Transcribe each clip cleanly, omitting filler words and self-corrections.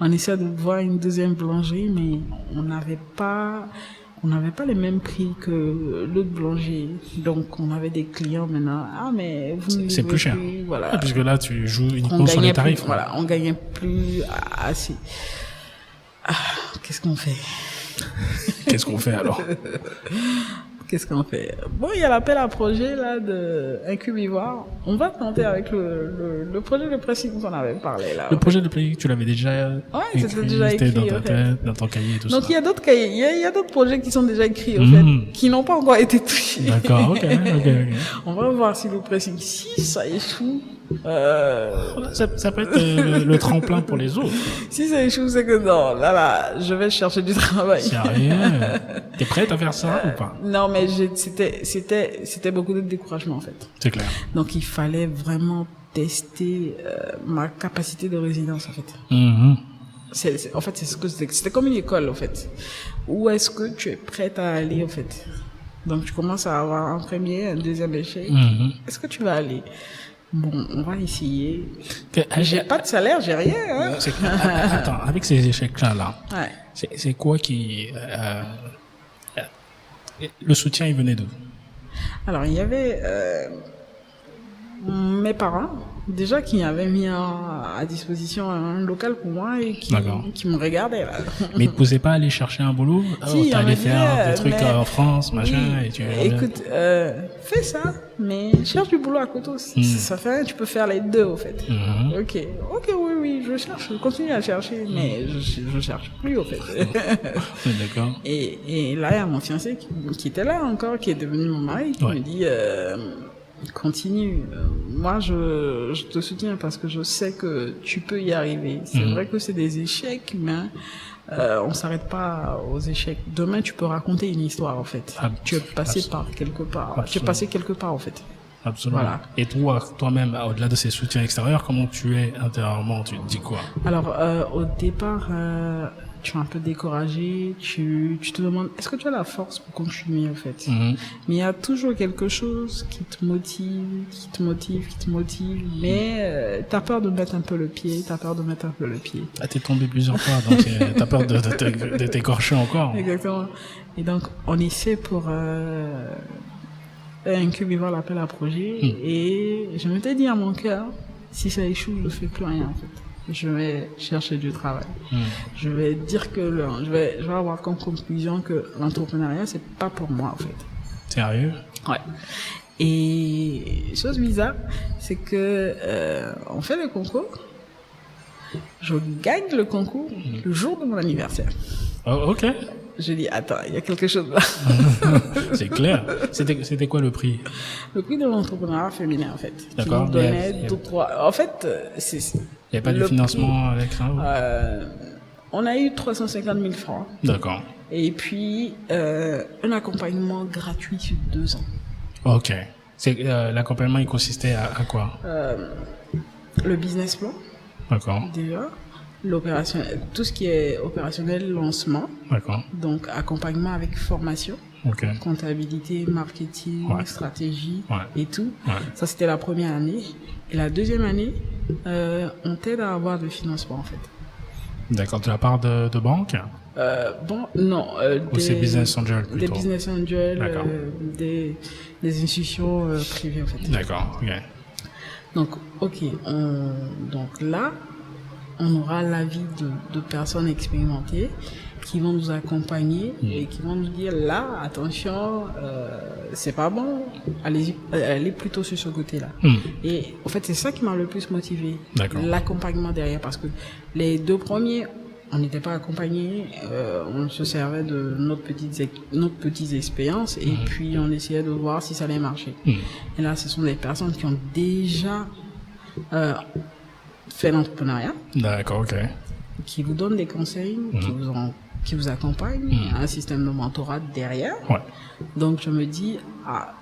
on essaie de voir une deuxième boulangerie, mais on n'avait pas les mêmes prix que l'autre boulanger. Donc, on avait des clients maintenant. Ah, mais vous ne c'est plus cher. Voilà. Ah, puisque là, tu joues uniquement sur les tarifs. Voilà, on gagnait plus assez. Ah, qu'est-ce qu'on fait? Qu'est-ce qu'on fait alors? Qu'est-ce qu'on fait? Bon, il y a l'appel à projet là de Incubivoire. On va tenter avec le projet de pressing qu'on avait parlé là. Le projet de play, tu l'avais déjà c'était déjà écrit dans ta tête, dans ton cahier et tout ça. Donc il y a d'autres cahiers, il y a d'autres projets qui sont déjà écrits au fait, qui n'ont pas encore été touchés. D'accord, ok. On va voir si le pressing, si ça échoue. Ça peut être le tremplin pour les autres. Si ça échoue, c'est que non, là, je vais chercher du travail. Sérieux? T'es prête à faire ça ou pas? Non, mais c'était beaucoup de découragement en fait. C'est clair. Donc il fallait vraiment tester ma capacité de résilience en fait. En fait, c'est ce que c'était comme une école en fait. Où est-ce que tu es prête à aller en fait? Donc tu commences à avoir un premier, un deuxième échec. Est-ce que tu vas aller? Bon, on va essayer. J'ai pas de salaire, j'ai rien. Hein? Attends, avec ces échecs-là, ouais. C'est quoi qui... le soutien, il venait d'où? Alors, il y avait mes parents, déjà, qui avaient mis à disposition un local pour moi et qui me regardaient. Là. Mais ils ne te poussaient pas à aller chercher un boulot? Si, t'allais faire des trucs en France, machin, oui, et tu... Écoute, fais ça, mais cherche du boulot à côté aussi. Ça fait rien, tu peux faire les deux, au fait. Ok, oui, je cherche, je continue à chercher, mais je cherche plus, au fait. D'accord. Et là, il y a mon fiancé qui était là encore, qui est devenu mon mari, qui me dit... continue. Moi, je te soutiens parce que je sais que tu peux y arriver. C'est vrai que c'est des échecs, mais on s'arrête pas aux échecs. Demain, tu peux raconter une histoire, en fait. Tu es passé par quelque part. Absolument. Tu es passé quelque part, en fait. Absolument. Voilà. Et toi-même, au-delà de ces soutiens extérieurs, comment tu es intérieurement? Tu te dis quoi? Alors, au départ, tu es un peu découragé, tu te demandes, est-ce que tu as la force pour continuer, en fait? Mais il y a toujours quelque chose qui te motive, mais t'as peur de mettre un peu le pied, Ah, t'es tombé plusieurs fois, donc t'as peur de t'écorcher encore. Exactement. Et donc, on essaie pour Incubivoire l'appel à projet, et je m'étais dit à mon cœur, si ça échoue, je fais plus rien, en fait. Je vais chercher du travail. Je vais dire que je vais avoir comme conclusion que l'entrepreneuriat, c'est pas pour moi, en fait. Sérieux? Ouais. Et chose bizarre, c'est que on fait le concours. Je gagne le concours le jour de mon anniversaire. Oh, ok. Je dis, attends, il y a quelque chose là. C'est clair. C'était quoi le prix? Le prix de l'entrepreneuriat féminin, en fait. D'accord. Qui nous donnait 2-3... En fait, il n'y a pas de financement avec ça? On a eu 350 000 francs. D'accord. Et puis, un accompagnement gratuit sur 2 ans. Ok. L'accompagnement, il consistait à quoi? Le business plan. D'accord. Déjà. Tout ce qui est opérationnel, lancement. D'accord. Donc, accompagnement avec formation. Ok. Comptabilité, marketing, stratégie et tout. Ouais. Ça, c'était la première année. Et la deuxième année, on t'aide à avoir du financement, en fait. D'accord. De la part de banque? Non. Ou c'est business angel plutôt? Des business angels, des institutions privées, en fait. D'accord. Ok. Donc, donc là, on aura l'avis de personnes expérimentées qui vont nous accompagner et qui vont nous dire là, attention, c'est pas bon, allez plutôt sur ce côté-là. Et en fait, c'est ça qui m'a le plus motivé. L'accompagnement derrière, parce que les 2 premiers, on n'était pas accompagnés, on se servait de notre petite expérience et puis on essayait de voir si ça allait marcher. Et là, ce sont des personnes qui ont déjà fait l'entrepreneuriat. D'accord, ok. Qui vous donnent des conseils, qui vous accompagnent, un système de mentorat derrière. Ouais. Donc je me dis,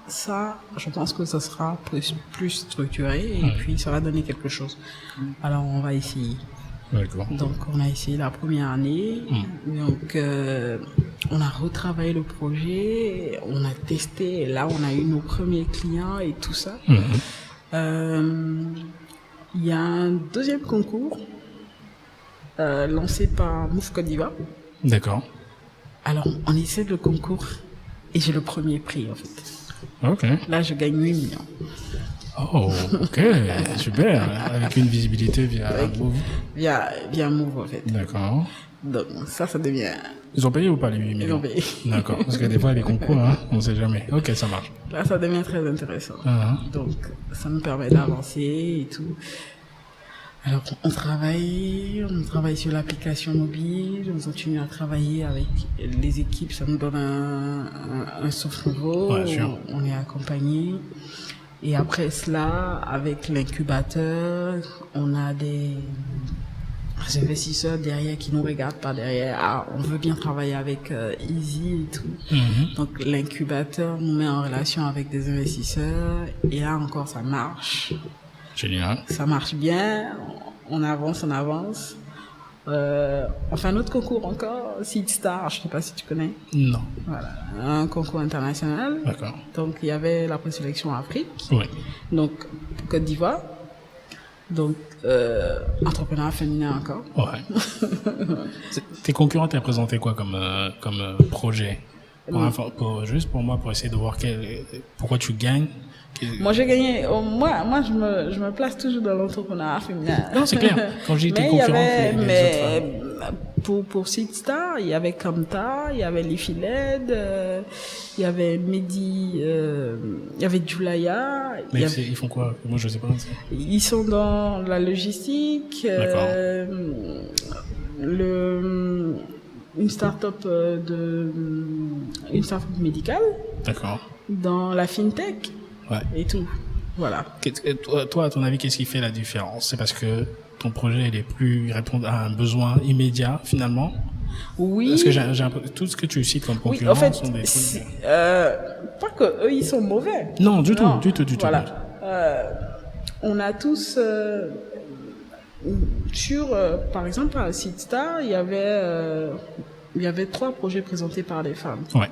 ça, je pense que ça sera plus structuré et puis ça va donner quelque chose. Alors on va essayer. D'accord. Donc on a essayé la première année, donc on a retravaillé le projet, on a testé, et là on a eu nos premiers clients et tout ça. Il y a un deuxième concours lancé par Move Côte d'Ivoire. D'accord. Alors, on essaie le concours et j'ai le premier prix, en fait. Ok. Là, je gagne 8 millions. Oh, ok, super. Avec une visibilité via Move. Via Move, en fait. D'accord. Donc, ça devient... Ils ont payé ou pas les 8 millions? Ils ont payé. D'accord. Parce que des fois, les concours, hein, on ne sait jamais. Ok, ça marche. Là, ça devient très intéressant. Donc, ça me permet d'avancer et tout. Alors, on travaille sur l'application mobile, on continue à travailler avec les équipes, ça nous donne un souffle nouveau, Ouais, sûr. on est accompagné. Et après cela, avec l'incubateur, on a des investisseurs derrière qui nous regardent par derrière. Ah, on veut bien travailler avec Easy et tout. Donc, l'incubateur nous met en relation avec des investisseurs. Et là encore, ça marche. Génial. Ça marche bien, on avance. On fait un autre concours encore, Seed Star, je ne sais pas si tu connais. Non. Voilà, un concours international. D'accord. Donc, il y avait la présélection Afrique, Oui. donc Côte d'Ivoire, donc entrepreneur féminin encore. Ouais. Tes concurrents t'ont présenté quoi comme projet? Juste pour moi, pour essayer de voir pourquoi tu gagnes. Moi, j'ai gagné. Moi, je me place toujours dans l'entrepreneuriat féminin. Non, c'est clair. Quand j'ai tes concurrents, mais pour Seedstar, il y avait Kamta, il y avait Lifiled, il y avait Mehdi, il y avait Julaya. Mais ils font quoi? Moi, je sais pas. Ils sont dans la logistique, une start-up médicale. D'accord. Dans la fintech. Ouais. Et tout. Voilà. Toi, à ton avis, qu'est-ce qui fait la différence? C'est parce que ton projet, il répond à un besoin immédiat, finalement? Oui. Parce que tout ce que tu cites comme concurrents sont des trucs... pas que eux, ils sont mauvais. Non, du tout. Voilà. On a tous... par exemple, à Seedstar, il y avait 3 projets présentés par des femmes. Ouais.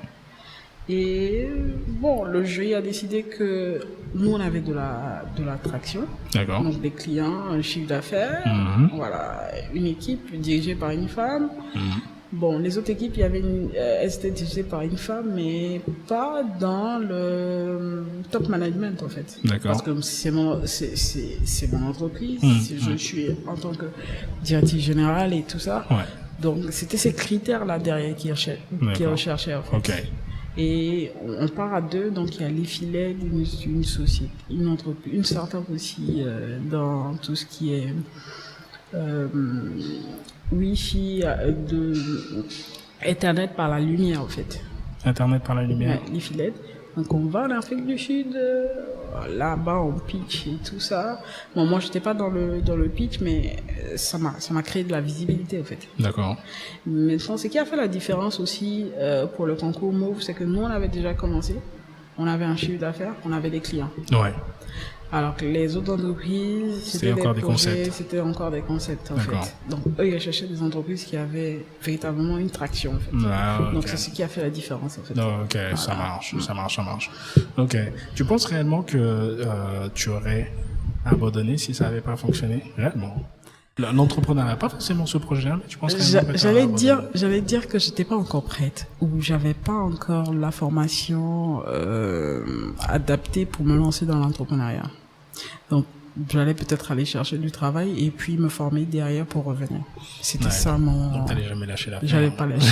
Et bon, le jury a décidé que nous, on avait de l'attraction. D'accord. Donc des clients, un chiffre d'affaires. Voilà, une équipe dirigée par une femme. Bon, les autres équipes, elles étaient dirigées par une femme, mais pas dans le top management, en fait. D'accord. Parce que c'est mon entreprise. Je suis en tant que directrice générale et tout ça. Ouais. Donc, c'était ces critères-là derrière qui recherchaient, en fait. Ok. Et on part à 2, donc il y a Lifiled, une société, une entreprise, une start-up aussi dans tout ce qui est Wi-Fi, Internet par la lumière, en fait. Internet par la lumière. Ouais, Lifiled. Donc on va en Afrique du Sud, là-bas on pitch et tout ça. Bon, moi j'étais pas dans le pitch, mais ça m'a créé de la visibilité, en fait. D'accord. Maintenant, ce qui a fait la différence aussi pour le concours Move, c'est que nous on avait déjà commencé, on avait un chiffre d'affaires, on avait des clients. Ouais. Alors que les autres entreprises, c'était encore des concepts, en fait. Donc eux, ils cherchaient des entreprises qui avaient véritablement une traction, en fait. Ah, okay. Donc c'est ce qui a fait la différence, en fait. Ok, voilà. Ça marche. Ok. Tu penses réellement que tu aurais abandonné si ça n'avait pas fonctionné? Réellement? L'entrepreneuriat, pas forcément ce projet-là, mais tu penses réellement que j'allais dire que j'étais pas encore prête, ou j'avais pas encore la formation adaptée pour me lancer dans l'entrepreneuriat. Donc j'allais peut-être aller chercher du travail et puis me former derrière pour revenir. C'était ça mon... Donc t'allais jamais lâcher l'affaire. J'allais pas lâcher.